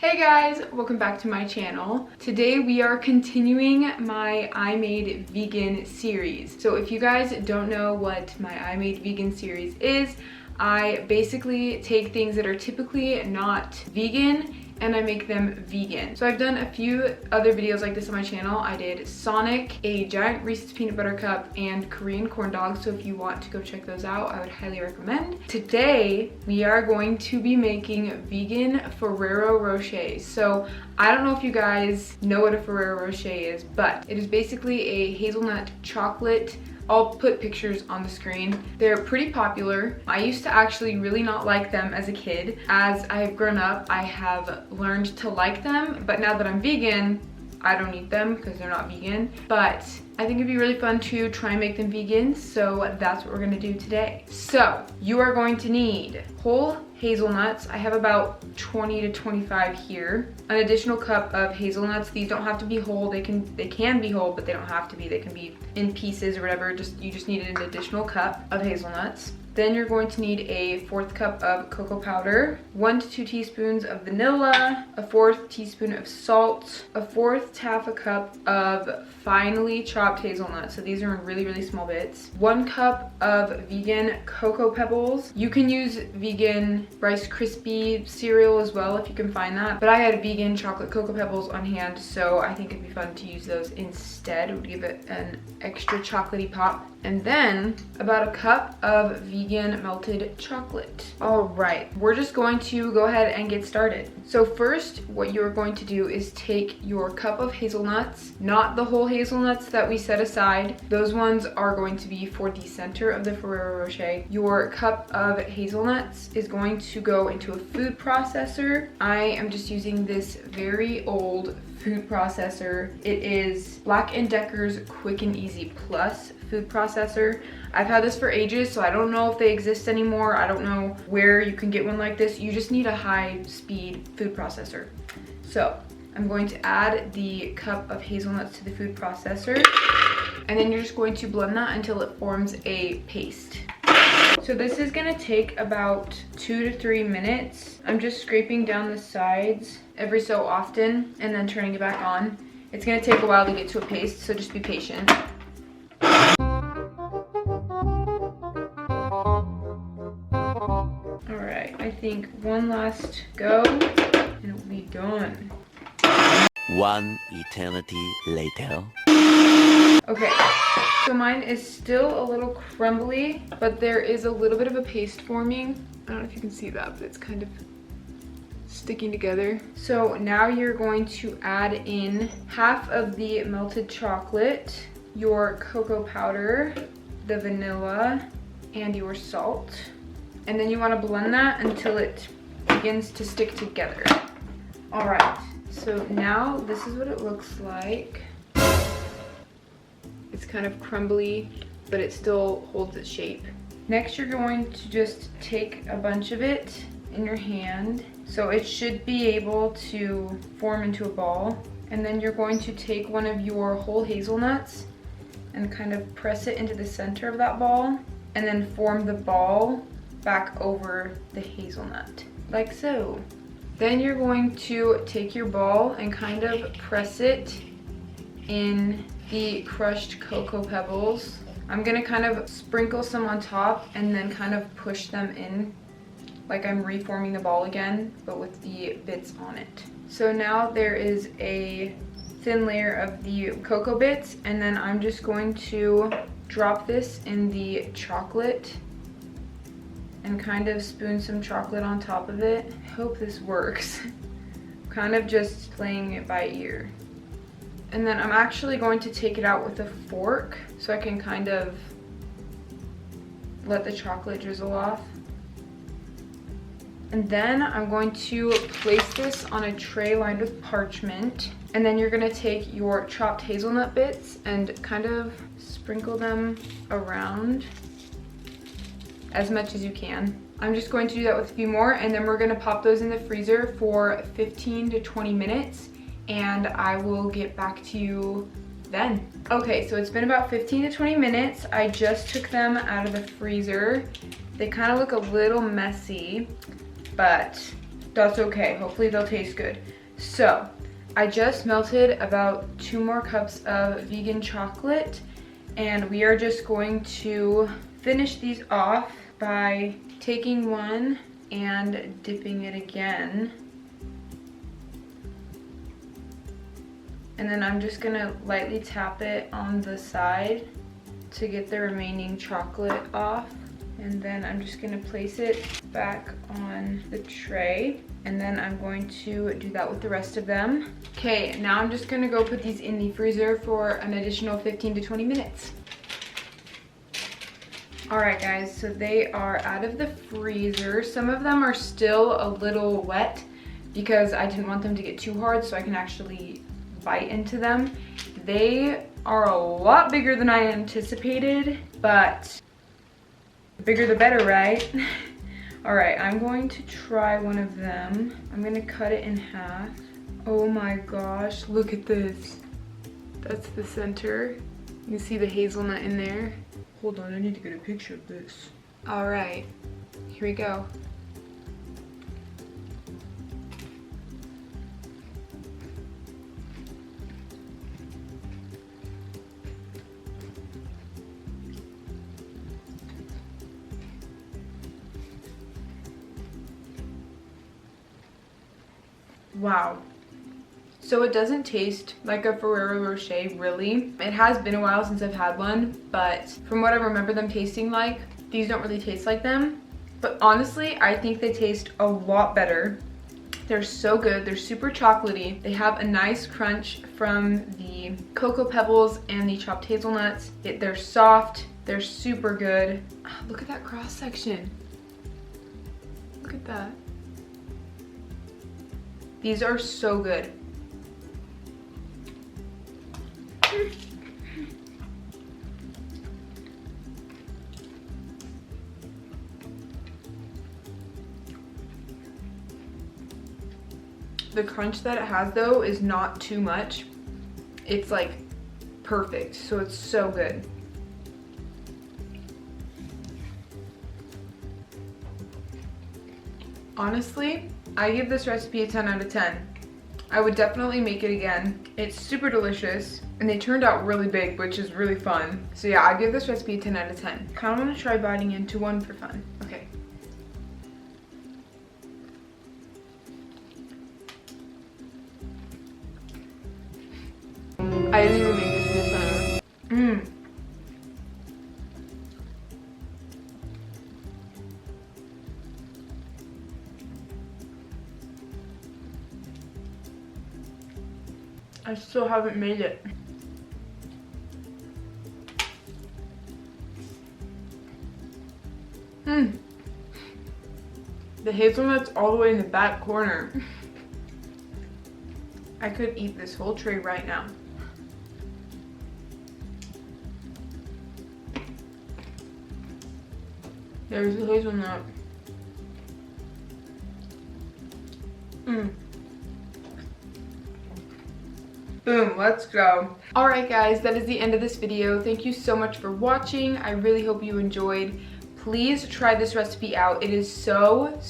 Hey guys, welcome back to my channel. Today we are continuing my I Made Vegan series. So if you guys don't know what my I Made Vegan series is, I basically take things that are typically not vegan and I make them vegan. So I've done a few other videos like this on my channel. I did Sonic, a giant Reese's peanut butter cup, and Korean corn dogs. So if you want to go check those out, I would highly recommend. Today, we are going to be making vegan Ferrero Rochers. So I don't know if you guys know what a Ferrero Rocher is, but it is basically a hazelnut chocolate. I'll put pictures on the screen. They're pretty popular. I used to actually really not like them as a kid. As I have grown up, I have learned to like them, but now that I'm vegan, I don't eat them because they're not vegan. But I think it'd be really fun to try and make them vegan, so that's what we're gonna do today. So, you are going to need whole hazelnuts. I have about 20 to 25 here. An additional cup of hazelnuts. These don't have to be whole. They can be whole, but they don't have to be. They can be in pieces or whatever. You just need an additional cup of hazelnuts. Then you're going to need a 1/4 cup of cocoa powder, 1 to 2 teaspoons of vanilla, a 1/4 teaspoon of salt, a 1/4 to 1/2 cup of finely chopped hazelnuts. So these are in really, really small bits. 1 cup of vegan cocoa pebbles. You can use vegan Rice Krispie cereal as well if you can find that. But I had vegan chocolate cocoa pebbles on hand, so I think it'd be fun to use those instead. It would give it an extra chocolatey pop. And then about a cup of vegan melted chocolate. All right, we're just going to go ahead and get started. So first, what you're going to do is take your cup of hazelnuts, not the whole hazelnuts that we set aside. Those ones are going to be for the center of the Ferrero Rocher. Your cup of hazelnuts is going to go into a food processor. I am just using this very old food processor. It is Black & Decker's Quick and Easy Plus food processor. I've had this for ages, so I don't know if they exist anymore. I don't know where you can get one like this. You just need a high-speed food processor. So I'm going to add the cup of hazelnuts to the food processor, and then you're just going to blend that until it forms a paste. So this is gonna take about 2 to 3 minutes. I'm just scraping down the sides every so often and then turning it back on. It's gonna take a while to get to a paste, so just be patient. Alright, I think one last go and it'll be done. One eternity later. Okay, so mine is still a little crumbly, but there is a little bit of a paste forming. I don't know if you can see that, but it's kind of sticking together. So now you're going to add in half of the melted chocolate, your cocoa powder, the vanilla, and your salt. And then you want to blend that until it begins to stick together. All right, so now this is what it looks like. It's kind of crumbly, but it still holds its shape. Next, you're going to just take a bunch of it in your hand. So it should be able to form into a ball. And then you're going to take one of your whole hazelnuts and kind of press it into the center of that ball, and then form the ball back over the hazelnut, like so. Then you're going to take your ball and kind of press it in the crushed cocoa pebbles. I'm gonna kind of sprinkle some on top and then kind of push them in like I'm reforming the ball again, but with the bits on it. So now there is a thin layer of the cocoa bits, and then I'm just going to drop this in the chocolate and kind of spoon some chocolate on top of it. I hope this works. Kind of just playing it by ear. And then I'm actually going to take it out with a fork so I can kind of let the chocolate drizzle off. And then I'm going to place this on a tray lined with parchment. And then you're gonna take your chopped hazelnut bits and kind of sprinkle them around as much as you can. I'm just going to do that with a few more, and then we're gonna pop those in the freezer for 15 to 20 minutes. And I will get back to you then. Okay, so it's been about 15 to 20 minutes. I just took them out of the freezer. They kind of look a little messy, but that's okay. Hopefully they'll taste good. So I just melted about 2 more cups of vegan chocolate, and we are just going to finish these off by taking one and dipping it again. And then I'm just gonna lightly tap it on the side to get the remaining chocolate off. And then I'm just gonna place it back on the tray. And then I'm going to do that with the rest of them. Okay, now I'm just gonna go put these in the freezer for an additional 15 to 20 minutes. All right guys, so they are out of the freezer. Some of them are still a little wet because I didn't want them to get too hard so I can actually bite into them. They are a lot bigger than I anticipated, but the bigger the better, right? All right, I'm going to try one of them. I'm gonna cut it in half. Oh my gosh, look at this. That's the center. You can see the hazelnut in there. Hold on, I need to get a picture of this. All right, here we go. Wow. So it doesn't taste like a Ferrero Rocher, really. It has been a while since I've had one, but from what I remember them tasting like, these don't really taste like them. But honestly, I think they taste a lot better. They're so good. They're super chocolatey. They have a nice crunch from the cocoa pebbles and the chopped hazelnuts. They're soft. They're super good. Look at that cross section. Look at that. These are so good. The crunch that it has though is not too much. It's like perfect, so it's so good. Honestly, I give this recipe a 10 out of 10. I would definitely make it again. It's super delicious, and they turned out really big, which is really fun. So yeah, I give this recipe a 10 out of 10. Kind of want to try biting into one for fun. Okay. I didn't even make this in the center. I still haven't made it. The hazelnut's all the way in the back corner. I could eat this whole tray right now. There's the hazelnut. Boom, let's go. All right guys, that is the end of this video. Thank you so much for watching. I really hope you enjoyed. Please try this recipe out. It is so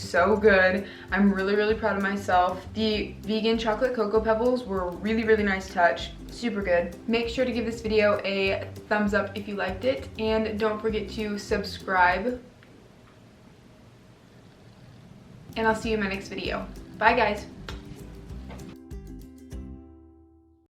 good. I'm really proud of myself. The vegan chocolate cocoa pebbles were a really nice touch. Super good. Make sure to give this video a thumbs up if you liked it, and don't forget to subscribe. And I'll see you in my next video. Bye guys.